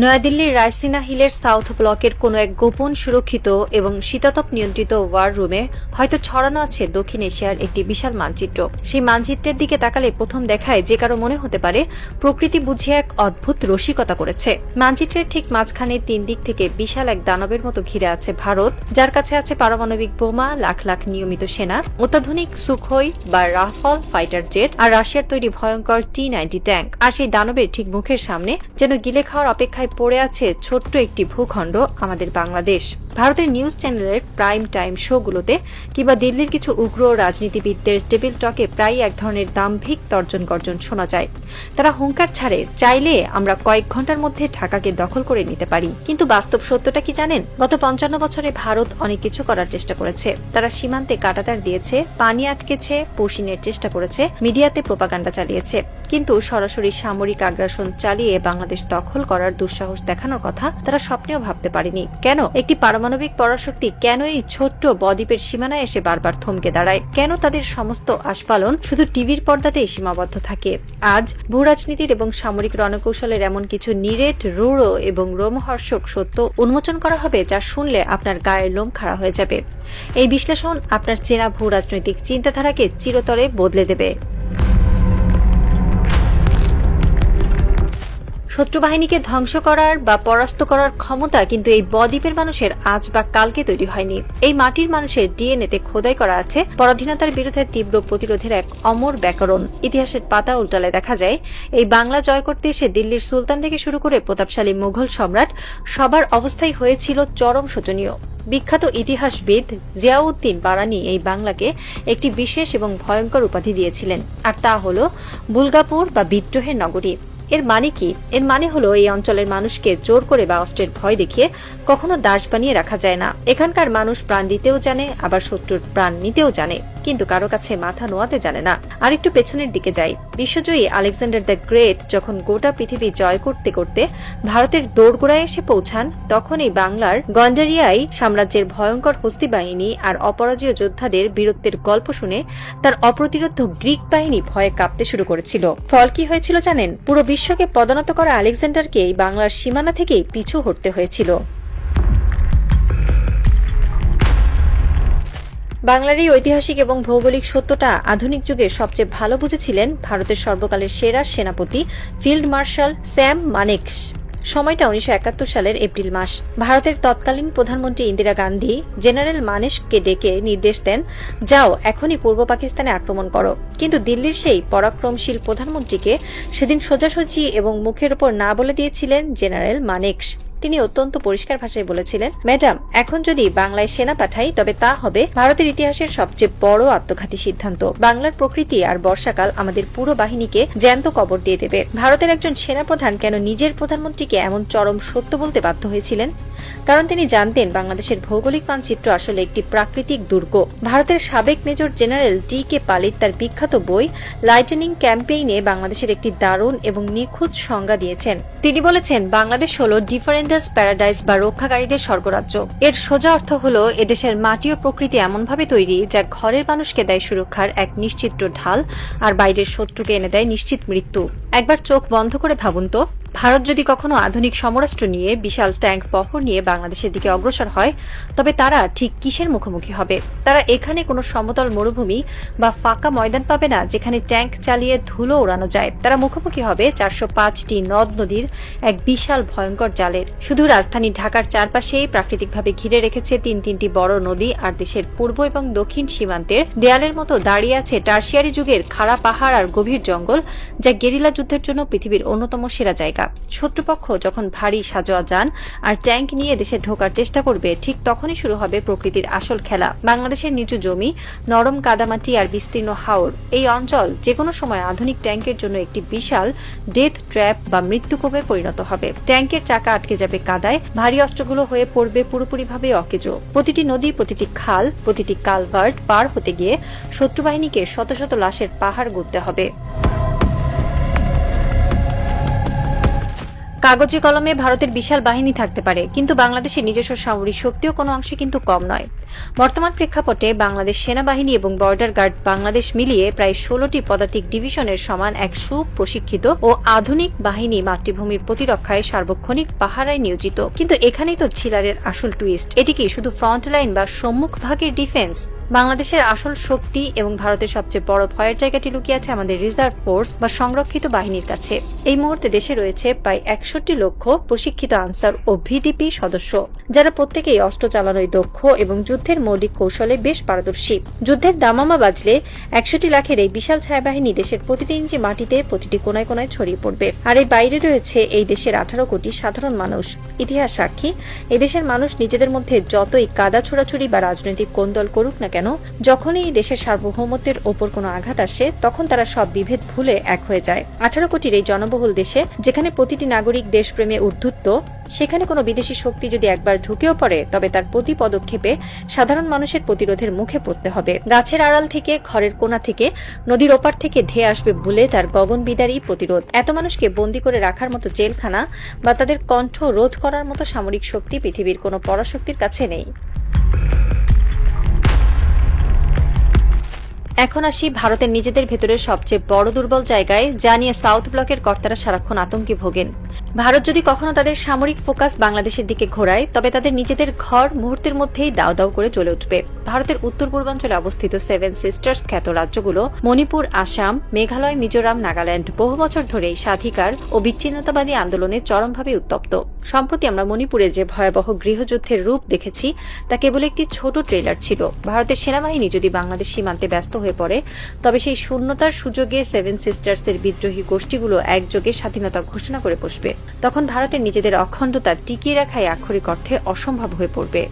নয়াদিল্লির রায়সিনা হিলের সাউথ ব্লকের কোনো এক গোপন সুরক্ষিত এবং শীতাতপ নিয়ন্ত্রিত ওয়ার রুমে হয়তো ছড়ানো আছে দক্ষিণ এশিয়ার একটি বিশাল মানচিত্র। সেই মানচিত্রের দিকে তাকালে প্রথম দেখায় যে কারো মনে হতে পারে প্রকৃতি বুঝিয়ে এক অদ্ভুত রসিকতা করেছে। মানচিত্রের ঠিক মাঝখানে তিন দিক থেকে বিশাল এক দানবের মতো ঘিরে আছে ভারত, যার কাছে আছে পারমাণবিক বোমা, লাখ লাখ নিয়মিত সেনা, অত্যাধুনিক সুখোই বা রাফাল ফাইটার জেট আর রাশিয়ার তৈরি ভয়ঙ্কর T-90 ট্যাঙ্ক। আর সেই দানবের ঠিক মুখের সামনে যেন গিলে খাওয়ার অপেক্ষায় পড়ে আছে ছোট্ট একটি ভূখণ্ড, আমাদের বাংলাদেশ। ভারতের নিউজ চ্যানেলের প্রাইম টাইম শোগুলোতে কিংবা দিল্লির কিছু উগ্র রাজনীতিবিদদের টেবিল টকে প্রায় এক ধরনের দাম্ভিক তর্জন গর্জন শোনা যায়। তারা হুঙ্কার ছাড়ে, চাইলে আমরা কয়েক ঘন্টার মধ্যে ঢাকাকে দখল করে নিতে পারি। কিন্তু বাস্তব সত্যটা কি জানেন? গত ৫৫ বছরে ভারত অনেক কিছু করার চেষ্টা করেছে। তারা সীমান্তে কাঁটাতার দিয়েছে, পানি আটকেছে, পৌঁছিনের চেষ্টা করেছে, মিডিয়াতে প্রোপাগান্ডা চালিয়েছে, কিন্তু সরাসরি সামরিক আগ্রাসন চালিয়ে বাংলাদেশ দখল করার দুঃসাহস দেখানোর কথা তারা স্বপ্নেও ভাবতে পারেনি। কেন? একটি পারমাণবিক পরাশক্তি কেন এই ছোট্ট বদ্বীপের সীমানায় এসে বারবার থমকে দাঁড়ায়? কেন তাদের সমস্ত আস্ফালন শুধু টিভির পর্দাতেই সীমাবদ্ধ থাকে? আজ ভূরাজনীতির এবং সামরিক রণকৌশলের এমন কিছু নিরেট, রূঢ় এবং রোমহর্ষক সত্য উন্মোচন করা হবে যা শুনলে আপনার গায়ের লোম খাড়া হয়ে যাবে। এই বিশ্লেষণ আপনার চেনা ভূরাজনৈতিক চিন্তাধারাকে চিরতরে বদলে দেবে। শত্রু বাহিনীকে ধ্বংস করার বা পরাস্ত করার ক্ষমতা কিন্তু এই বদ্বীপের মানুষের আজ বা কালকে তৈরি হয়নি। এই মাটির মানুষের ডিএনএতে খোদাই করা আছে পরাধীনতার বিরুদ্ধে তীব্র প্রতিরোধের এক অমর ব্যাকরণ। ইতিহাসের পাতা উল্টালে দেখা যায় এই বাংলা জয় করতে এসে দিল্লির সুলতান থেকে শুরু করে প্রতাপশালী মুঘল সম্রাট সবার অবস্থাই হয়েছিল চরম শোচনীয়। বিখ্যাত ইতিহাসবিদ জিয়াউদ্দিন বারানি এই বাংলাকে একটি বিশেষ এবং ভয়ঙ্কর উপাধি দিয়েছিলেন, আর তা হল বুলগাপুর বা বিদ্রোহের নগরী। এর মানে কি? এর মানে হলো এই অঞ্চলের মানুষকে জোর করে বা অস্ত্রের ভয় দেখিয়ে কখনো দাস বানিয়ে রাখা যায় না। এখানকার মানুষ প্রাণ দিতেও জানে, আবার শত্রুর প্রাণ নিতেও জানে, কিন্তু কারো কাছে মাথা নোয়াতে জানে না। আর একটু পেছনের দিকে যাই। বিশ্বজয়ী আলেকজান্ডার দ্য গ্রেট যখন গোটা পৃথিবী জয় করতে করতে ভারতের দোরগোড়ায় এসে পৌঁছান, তখন এই বাংলার গন্ডারিয়ায় সাম্রাজ্যের ভয়ঙ্কর হস্তি বাহিনী আর অপরাজয় যোদ্ধাদের বীরত্বের গল্প শুনে তার অপ্রতিরোধ গ্রিক বাহিনী ভয়ে কাঁপতে শুরু করেছিল। ফল কি হয়েছিল জানেন? পুরো বিশ্বকে পদানত করা আলেকজান্ডারকে এই বাংলার সীমানা থেকেই পিছু হটতে হয়েছিল। বাংলার এই ঐতিহাসিক এবং ভৌগোলিক সত্যটা আধুনিক যুগে সবচেয়ে ভালো বুঝেছিলেন ভারতের সর্বকালের সেরা সেনাপতি ফিল্ড মার্শাল স্যাম মানেকশ। সময়টা ১৯৭১ সালের এপ্রিল মাস। ভারতের তৎকালীন প্রধানমন্ত্রী ইন্দিরা গান্ধী জেনারেল মানেকশকে ডেকে নির্দেশ দেন, যাও এখনই পূর্ব পাকিস্তানে আক্রমণ করো। কিন্তু দিল্লির সেই পরাক্রমশীল প্রধানমন্ত্রীকে সেদিন সোজাসুজি এবং মুখের উপর না বলে দিয়েছিলেন জেনারেল মানেকশ। তিনি অত্যন্ত পরিষ্কার ভাষায় বলেছিলেন, ম্যাডাম, এখন যদি বাংলায় সেনা পাঠাই তবে তা হবে ভারতের ইতিহাসের সবচেয়ে বড় আত্মঘাতী সিদ্ধান্ত। বাংলার প্রকৃতি আর বর্ষাকাল আমাদের পুরো বাহিনীকে জ্যান্ত কবর দিয়ে দেবে। ভারতের একজন সেনাপ্রধান কেন নিজের প্রধানমন্ত্রীকে এমন চরম সত্য বলতে বাধ্য হয়েছিলেন? কারণ তিনি জানতেন বাংলাদেশের ভৌগোলিক মানচিত্র আসলে একটি প্রাকৃতিক দুর্গ। ভারতের সাবেক মেজর জেনারেল টি.কে. পালিত তার বিখ্যাত বই লাইটেনিং ক্যাম্পেইনে বাংলাদেশের একটি দারুণ এবং নিখুঁত সংজ্ঞা দিয়েছেন। তিনি বলেছেন, বাংলাদেশ হল ডিফারেন্টাস প্যারাডাইস বা রক্ষাকারীদের স্বর্গরাজ্য। এর সোজা অর্থ হল এদেশের মাটি ও প্রকৃতি এমনভাবে তৈরি যা ঘরের মানুষকে দেয় সুরক্ষার এক নিশ্চিত ঢাল আর বাইরের শত্রুকে এনে দেয় নিশ্চিত মৃত্যু। একবার চোখ বন্ধ করে ভাবুন তো, ভারত যদি কখনো আধুনিক সমরাস্ত্র নিয়ে বিশাল ট্যাঙ্ক বহর নিয়ে বাংলাদেশের দিকে অগ্রসর হয়, তবে তারা ঠিক কিসের মুখোমুখি হবে? তারা এখানে কোনো সমতল মরুভূমি বা ফাঁকা ময়দান পাবে না যেখানে ট্যাঙ্ক চালিয়ে ধুলো উড়ানো যায়। তারা মুখোমুখি হবে ৪০৫টি নদ নদীর এক বিশাল ভয়ঙ্কর জালের। শুধু রাজধানী ঢাকার চারপাশেই প্রাকৃতিকভাবে ঘিরে রেখেছে তিনটি বড় নদী, আর দেশের পূর্ব এবং দক্ষিণ সীমান্তের দেয়ালের মতো দাঁড়িয়ে আছে টার্সিয়ারি যুগের খাড়া পাহাড় আর গভীর জঙ্গল, যা গেরিলা যুদ্ধের জন্য পৃথিবীর অন্যতম সেরা জায়গা। শত্রুপক্ষ যখন ভারী সাজোয়া যান আর ট্যাঙ্ক নিয়ে দেশে ঢোকার চেষ্টা করবে, ঠিক তখনই শুরু হবে প্রকৃতির আসল খেলা। বাংলাদেশের নিচু জমি, নরম কাদামাটি আর বিস্তীর্ণ হাওর, এই অঞ্চল যেকোনো সময় আধুনিক ট্যাঙ্কের জন্য একটি বিশাল ডেথ ট্র্যাপ বা মৃত্যুকূপে পরিণত হবে। ট্যাঙ্কের চাকা আটকে যাবে কাদায়, ভারী অস্ত্রগুলো হয়ে পড়বে পুরোপুরিভাবে অকেজো। প্রতিটি নদী, প্রতিটি খাল, প্রতিটি কালভার্ট পার হতে গিয়ে শত্রুবাহিনীকে শত শত লাশের পাহাড় গুঁততে হবে। কাগজে কলমে ভারতের বিশাল বাহিনী থাকতে পারে, কিন্তু বাংলাদেশের নিজস্ব সামরিক শক্তিও কোনো অংশে কিন্তু কম নয়। বর্তমান প্রেক্ষাপটে বাংলাদেশ সেনাবাহিনী এবং বর্ডার গার্ড বাংলাদেশ মিলিয়ে প্রায় 16টি পদাতিক ডিভিশনের সমান এক সুপ্রশিক্ষিত ও আধুনিক বাহিনী মাতৃভূমির প্রতিরক্ষায় সার্বক্ষণিক পাহারায় নিয়োজিত। কিন্তু এখানেই তো থ্রিলারের আসল টুইস্ট। এটি কি শুধু ফ্রন্ট লাইন বা সম্মুখ ভাগের ডিফেন্স? বাংলাদেশের আসল শক্তি এবং ভারতের সবচেয়ে বড় ভয়ের জায়গাটি লুকিয়ে আছে আমাদের রিজার্ভ ফোর্স বা সংরক্ষিত বাহিনীর কাছে। এই মুহূর্তে দেশে রয়েছে প্রায় 61 লক্ষ প্রশিক্ষিত আনসার ও ভিডিপি সদস্য, যারা প্রত্যেকেই অস্ত্র চালানোয় দক্ষ এবং যুদ্ধের মৌলিক কৌশলে বেশ পারদর্শী। যুদ্ধের দামামা বাজলে 61 লাখের এই বিশাল ছায়াবাহিনী দেশের প্রতিটি ইঞ্চি মাটিতে, প্রতিটি কোনায় কোনায় ছড়িয়ে পড়বে। আর এই বাইরে রয়েছে এই দেশের 18 কোটি সাধারণ মানুষ। ইতিহাস সাক্ষী, এই দেশের মানুষ নিজেদের মধ্যে যতই কাদা ছোড়াছুড়ি বা রাজনৈতিক কোন্দল করুক না কেন, যখনই এই দেশের সার্বভৌমত্বের ওপর কোনো আঘাত আসে, তখন তারা সব বিভেদ ভুলে এক হয়ে যায়। 18 কোটির এই জনবহুল দেশে, যেখানে প্রতিটি নাগরিক দেশপ্রেমে উদ্ধুত্ত, সেখানে কোনো বিদেশি শক্তি যদি একবার ঢুকেও পড়ে, তবে তার প্রতি পদক্ষেপে সাধারণ মানুষের প্রতিরোধের মুখে পড়তে হবে। গাছের আড়াল থেকে, ঘরের কোণা থেকে, নদীর ওপার থেকে ধেয়ে আসবে ভুলে তার গগনবিদারী প্রতিরোধ। এত মানুষকে বন্দী করে রাখার মতো জেলখানা বা তাদের কণ্ঠ রোধ করার মতো সামরিক শক্তি পৃথিবীর কোনো পরাশক্তির কাছে নেই। এখন আসি ভারতের নিজেদের ভেতরের সবচেয়ে বড় দুর্বল জায়গায়, যা নিয়ে সাউথ ব্লকের কর্তারা সারাক্ষণ আতঙ্কে ভোগেন। ভারত যদি কখনো তাদের সামরিক ফোকাস বাংলাদেশের দিকে ঘোরায়, তবে তাদের নিজেদের ঘর মুহূর্তের মধ্যেই দাও দাও করে জ্বলে উঠবে। ভারতের উত্তর পূর্বাঞ্চলে অবস্থিত 7 সিস্টার্স খ্যাত রাজ্যগুলো মণিপুর, আসাম, মেঘালয়, মিজোরাম, নাগাল্যান্ড বহু বছর ধরেই স্বাধিকার ও বিচ্ছিন্নতাবাদী আন্দোলনে চরমভাবে উত্তপ্ত। সম্প্রতি আমরা মণিপুরে যে ভয়াবহ গৃহযুদ্ধের রূপ দেখেছি, তা কেবল একটি ছোট ট্রেলার ছিল। ভারতের সেনাবাহিনী যদি বাংলাদেশ সীমান্তে ব্যস্ত হয়ে পড়ে, তবে সেই শূন্যতার সুযোগে 7 সিস্টার্সের বিদ্রোহী গোষ্ঠীগুলো একযোগে স্বাধীনতা ঘোষণা করে বসবে। তখন ভারতের নিজেদের অখণ্ডতা টিকিয়ে রাখাই আক্ষরিক অর্থে অসম্ভব হয়ে পড়বে।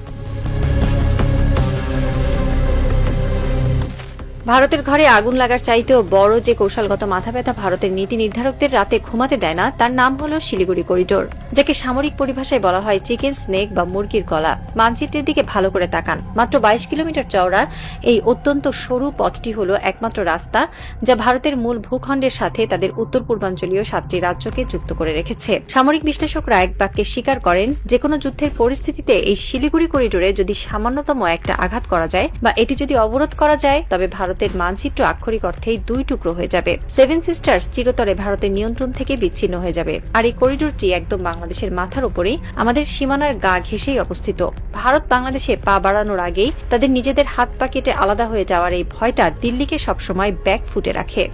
ভারতের ঘরে আগুন লাগার চাইতেও বড় যে কৌশলগত মাথা ব্যথা ভারতের নীতি নির্ধারকদের রাতে ঘুমাতে দেয় না, তার নাম হল শিলিগুড়ি করিডোর, যাকে সামরিক পরিভাষায় বলা হয় চিকেন স্নেক বা মুরগির গলা। মানচিত্রের দিকে ভালো করে তাকান। মাত্র 22 কিলোমিটার চওড়া এই অত্যন্ত সরু পথটি হল একমাত্র রাস্তা যা ভারতের মূল ভূখণ্ডের সাথে তাদের উত্তর পূর্বাঞ্চলীয় 7টি রাজ্যকে যুক্ত করে রেখেছে। সামরিক বিশ্লেষকরা এক বাক্যে স্বীকার করেন, যে কোনো যুদ্ধের পরিস্থিতিতে এই শিলিগুড়ি করিডোরে যদি সামান্যতম একটা আঘাত করা যায় বা এটি যদি অবরোধ করা যায়, তবে ভারতের মানচিত্র আক্ষরিক অর্থেই 2 টুকরো হয়ে যাবে। 7 সিস্টার্স চিরতরে ভারতের নিয়ন্ত্রণ থেকে বিচ্ছিন্ন হয়ে যাবে। আর এই করিডোরটি একদম বাংলাদেশের মাথার উপরেই আমাদের সীমানার গা ঘেঁষেই অবস্থিত। ভারত বাংলাদেশে পা বাড়ানোর আগেই তাদের নিজেদের হাত পা কেটে আলাদা হয়ে যাওয়ার এই ভয়টা দিল্লিকে সবসময় ব্যাক ফুটে রাখে।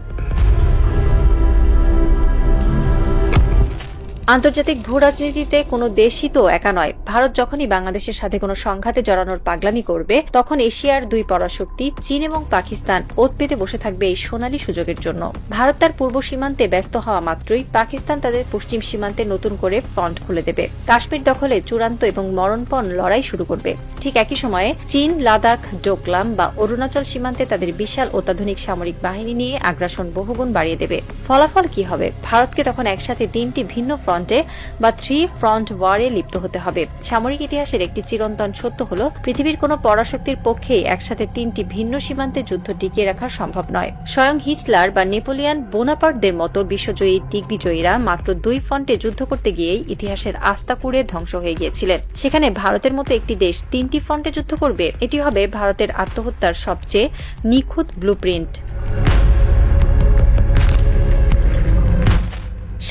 আন্তর্জাতিক ভূ রাজনীতিতে কোনো দেশই তো একা নয়। ভারত যখনই বাংলাদেশের সাথে কোনো সংঘাতে জড়ানোর পাগলামি করবে, তখন এশিয়ার 2 পরাশক্তি চীন এবং পাকিস্তান ওত পেতে বসে থাকবে এই সোনালী সুযোগের জন্য। ভারত তার পূর্ব সীমান্তে ব্যস্ত হওয়া মাত্রই পাকিস্তান তাদের পশ্চিম সীমান্তে নতুন করে ফ্রন্ট খুলে দেবে। কাশ্মীর দখলে চূড়ান্ত এবং মরণপণ লড়াই শুরু করবে। ঠিক একই সময়ে চীন লাদাখ, ডোকলাম বা অরুণাচল সীমান্তে তাদের বিশাল অত্যাধুনিক সামরিক বাহিনী নিয়ে আগ্রাসন বহুগুণ বাড়িয়ে দেবে। ফলাফল কি হবে? ভারতকে তখন একসাথে 3টি ভিন্ন ফ্রন্টে বা 3 ফ্রন্ট ওয়ারে লিপ্ত হতে হবে। সামরিক ইতিহাসের একটি চিরন্তন সত্য হল, পৃথিবীর কোনো পরাশক্তির পক্ষেই একসাথে 3টি ভিন্ন সীমান্তে যুদ্ধ টিকিয়ে রাখা সম্ভব নয়। স্বয়ং হিটলার বা নেপোলিয়ন বোনাপার্টদের মতো বিশ্বজয়ী দিগ্বিজয়ীরা মাত্র 2 ফ্রন্টে যুদ্ধ করতে গিয়েই ইতিহাসের আস্থা পুড়ে ধ্বংস হয়ে গিয়েছিলেন। সেখানে ভারতের মতো একটি দেশ 3টি ফ্রন্টে যুদ্ধ করবে, এটি হবে ভারতের আত্মহত্যার সবচেয়ে নিখুঁত ব্লুপ্রিন্ট।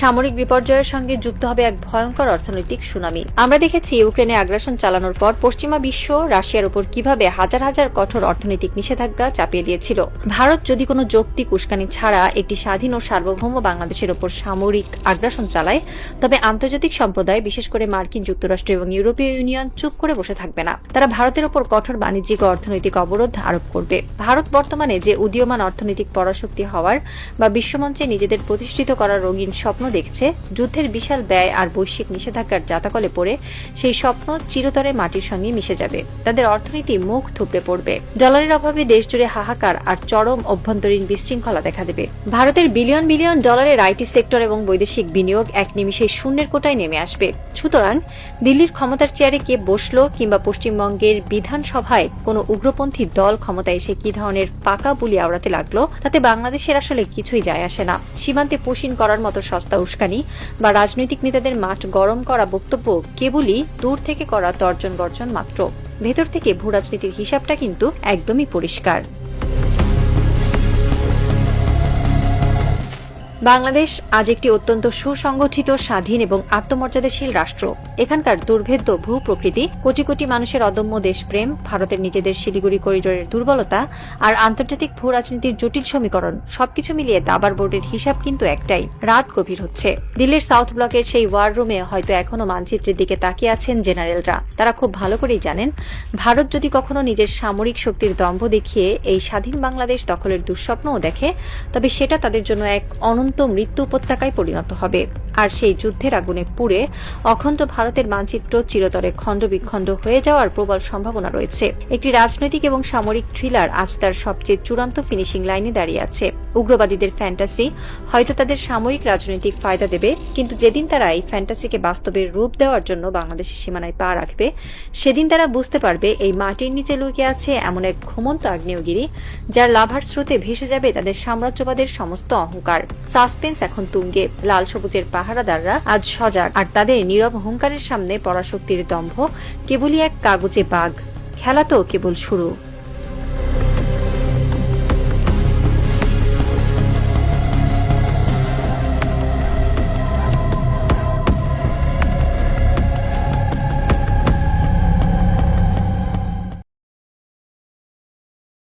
সামরিক বিপর্যয়ের সঙ্গে যুক্ত হবে এক ভয়ঙ্কর অর্থনৈতিক সুনামি। আমরা দেখেছি ইউক্রেনে আগ্রাসন চালানোর পর পশ্চিমা বিশ্ব রাশিয়ার উপর কিভাবে হাজার হাজার কঠোর অর্থনৈতিক নিষেধাজ্ঞা চাপিয়ে দিয়েছিল। ভারত যদি কোনো যৌক্তিক উস্কানি ছাড়া একটি স্বাধীন ও সার্বভৌম বাংলাদেশের উপর সামরিক আগ্রাসন চালায়, তবে আন্তর্জাতিক সম্প্রদায়, বিশেষ করে মার্কিন যুক্তরাষ্ট্র এবং ইউরোপীয় ইউনিয়ন চুপ করে বসে থাকবে না। তারা ভারতের উপর কঠোর বাণিজ্যিক ও অর্থনৈতিক অবরোধ আরোপ করবে। ভারত বর্তমানে যে উদীয়মান অর্থনৈতিক পরাশক্তি হওয়ার বা বিশ্বমঞ্চে নিজেদের প্রতিষ্ঠিত করার রঙিন স্বপ্ন দেখছে, যুদ্ধের বিশাল ব্যয় আর বৈশ্বিক নিষেধাজ্ঞার জাতাকলে পড়ে সেই স্বপ্ন চিরতরে মাটির সঙ্গে মিশে যাবে। তাদের অর্থনীতি মুখ থুবড়ে পড়বে। ডলারের অভাবে দেশজুড়ে হাহাকার আর চরম অভ্যন্তরীণ বিশৃঙ্খলা দেখা দেবে। ভারতের বিলিয়ন বিলিয়ন ডলারের আইটি সেক্টর এবং বৈদেশিক বিনিয়োগ এক নিমিষে শূন্যের কোটায় নেমে আসবে। সুতরাং দিল্লির ক্ষমতার চেয়ারে কে বসলো কিংবা পশ্চিমবঙ্গের বিধানসভায় কোনো উগ্রপন্থী দল ক্ষমতায় এসে কি ধরনের পাকা বুলি আওড়াতে লাগলো, তাতে বাংলাদেশের আসলে কিছুই যায় আসে না। সীমান্তে পুশিন করার মতো সস্তা সস্তা উস্কানি বা রাজনৈতিক নেতাদের মাঠ গরম করা বক্তব্য কেবলই দূর থেকে করা তর্জন গর্জন মাত্র। ভেতর থেকে ভূ রাজনীতির হিসাবটা কিন্তু একদমই পরিষ্কার। বাংলাদেশ আজ একটি অত্যন্ত সুসংগঠিত, স্বাধীন এবং আত্মমর্যাদাশীল রাষ্ট্র। এখানকার দুর্ভেদ্য ভূ প্রকৃতি, কোটি কোটি মানুষের অদম্য দেশপ্রেম, ভারতের নিজেদের শিলিগুড়ি করিডোরের দুর্বলতা আর আন্তর্জাতিক ভূ রাজনীতির জটিল সমীকরণ সবকিছু মিলিয়ে দাবার বোর্ডের হিসাব কিন্তু একটাই, রাত গভীর হচ্ছে। দিল্লির সাউথ ব্লকের সেই ওয়ার রুমে হয়তো এখনো মানচিত্রের দিকে তাকিয়ে আছেন জেনারেলরা। তারা খুব ভালো করেই জানেন, ভারত যদি কখনো নিজের সামরিক শক্তির দম্ভ দেখিয়ে এই স্বাধীন বাংলাদেশ দখলের দুঃস্বপ্নও দেখে, তবে সেটা তাদের জন্য এক অনন্ত মৃত্যু উপত্যকায় পরিণত হবে। আর সেই যুদ্ধের আগুনে পুড়ে অখণ্ড ভারতের মানচিত্র চিরতরে খণ্ড বিখণ্ড হয়ে যাওয়ার প্রবল সম্ভাবনা রয়েছে। একটি রাজনৈতিক এবং সামরিক থ্রিলার আজ তার সবচেয়ে চূড়ান্ত ফিনিশিং লাইনে দাঁড়িয়ে আছে। উগ্রবাদীদের ফ্যান্টাসি হয়তো তাদের সাময়িক রাজনৈতিক ফায়দা দেবে, কিন্তু যেদিন তারা এই ফ্যান্টাসিকে বাস্তবের রূপ দেওয়ার জন্য বাংলাদেশের সীমানায় পা রাখবে, সেদিন তারা বুঝতে পারবে এই মাটির নিচে লুকিয়ে আছে এমন এক ঘুমন্ত আগ্নেয়গিরি, যার লাভার স্রোতে ভেসে যাবে তাদের সাম্রাজ্যবাদের সমস্ত অহংকার। সাসপেন্স এখন তুঙ্গে। লাল সবুজের পাহারাদাররা আজ সজাগ, আর তাদের নীরব অহংকারের সামনে পরাশক্তির দম্ভ কেবলই এক কাগজে বাঘ। খেলা তো কেবল শুরু।